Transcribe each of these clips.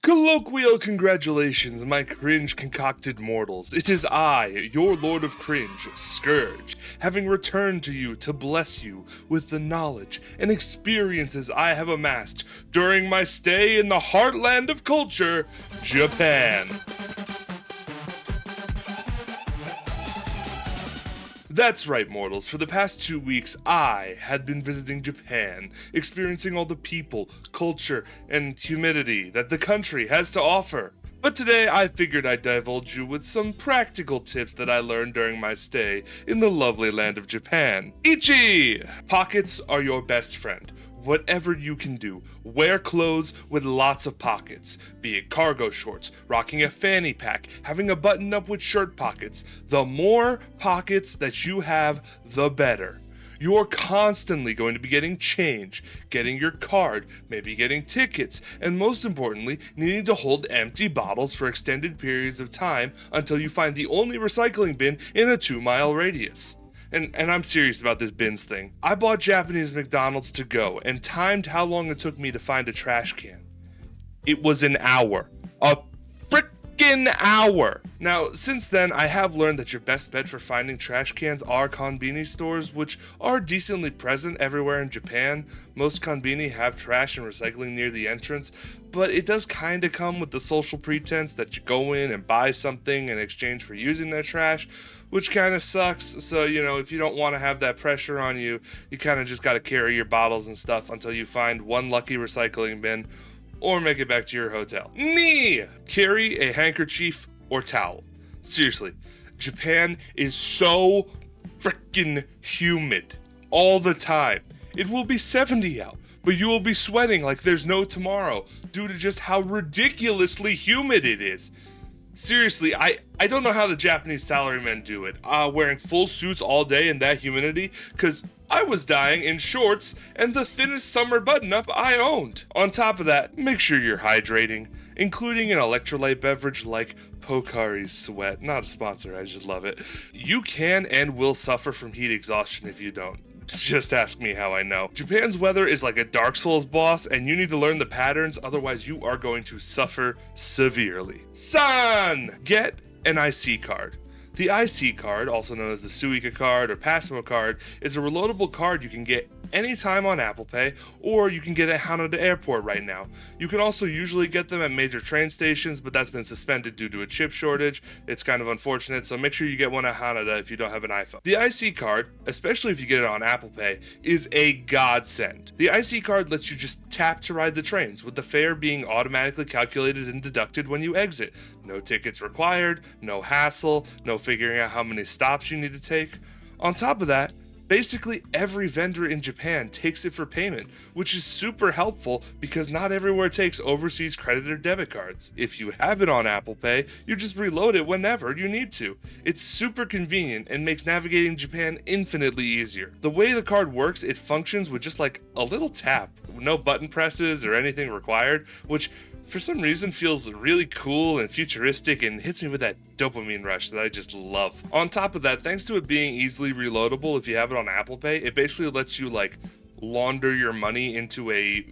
Colloquial congratulations, my cringe-concocted mortals. It is I, your Lord of Cringe, Scourge, having returned to you to bless you with the knowledge and experiences I have amassed during my stay in the heartland of culture, Japan. That's right, mortals. For the past 2 weeks, I had been visiting Japan, experiencing all the people, culture, and humidity that the country has to offer. But today, I figured I'd divulge you with some practical tips that I learned during my stay in the lovely land of Japan. Ichi! Pockets are your best friend. Whatever you can do, wear clothes with lots of pockets, be it cargo shorts, rocking a fanny pack, having a button up with shirt pockets. The more pockets that you have, the better. You're constantly going to be getting change, getting your card, maybe getting tickets, and most importantly, needing to hold empty bottles for extended periods of time until you find the only recycling bin in a 2-mile radius. And I'm serious about this bins thing. I bought Japanese McDonald's to go and timed how long it took me to find a trash can. It was an hour. A frickin' hour! Now, since then, I have learned that your best bet for finding trash cans are konbini stores, which are decently present everywhere in Japan. Most konbini have trash and recycling near the entrance, but it does kinda come with the social pretense that you go in and buy something in exchange for using their trash, which kinda sucks. So, if you don't want to have that pressure on you, you kinda just gotta carry your bottles and stuff until you find one lucky recycling bin, or make it back to your hotel. Carry a handkerchief or towel. Seriously, Japan is so freaking humid all the time. It will be 70 out, but you will be sweating like there's no tomorrow due to just how ridiculously humid it is. Seriously, I don't know how the Japanese salarymen do it, wearing full suits all day in that humidity, because I was dying in shorts and the thinnest summer button-up I owned. On top of that, make sure you're hydrating, including an electrolyte beverage like Pocari Sweat. Not a sponsor, I just love it. You can and will suffer from heat exhaustion if you don't. Just ask me how I know. Japan's weather is like a Dark Souls boss, and you need to learn the patterns, otherwise you are going to suffer severely. Get an IC card. The IC card, also known as the Suica card or Passmo card, is a reloadable card you can get anytime on Apple Pay, or you can get at Haneda Airport right now. You can also usually get them at major train stations, but that's been suspended due to a chip shortage. It's kind of unfortunate, so make sure you get one at Haneda if you don't have an iPhone. The IC card, especially if you get it on Apple Pay, is a godsend. The IC card lets you just tap to ride the trains, with the fare being automatically calculated and deducted when you exit. No tickets required, no hassle, no figuring out how many stops you need to take. On top of that, basically every vendor in Japan takes it for payment, which is super helpful because not everywhere takes overseas credit or debit cards. If you have it on Apple Pay, you just reload it whenever you need to. It's super convenient and makes navigating Japan infinitely easier. The way the card works, it functions with just like a little tap, no button presses or anything required, which for some reason feels really cool and futuristic and hits me with that dopamine rush that I just love. On top of that, thanks to it being easily reloadable if you have it on Apple Pay, it basically lets you launder your money into a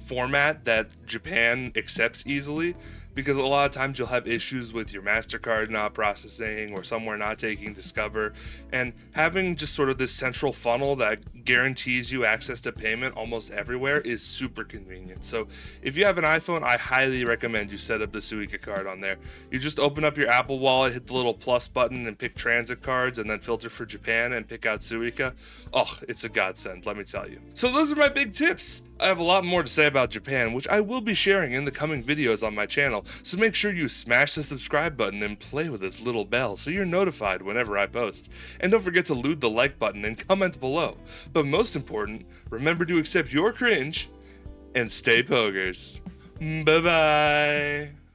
format that Japan accepts easily, because a lot of times you'll have issues with your MasterCard not processing or somewhere not taking Discover, and having just sort of this central funnel that guarantees you access to payment almost everywhere is super convenient. So if you have an iPhone, I highly recommend you set up the Suica card on there. You just open up your Apple Wallet, hit the little plus button and pick transit cards, and then filter for Japan and pick out Suica. Oh, it's a godsend, let me tell you. So those are my big tips. I have a lot more to say about Japan, which I will be sharing in the coming videos on my channel, so make sure you smash the subscribe button and play with this little bell so you're notified whenever I post. And don't forget to lewd the like button and comment below. But most important, remember to accept your cringe and stay pogers. Bye bye.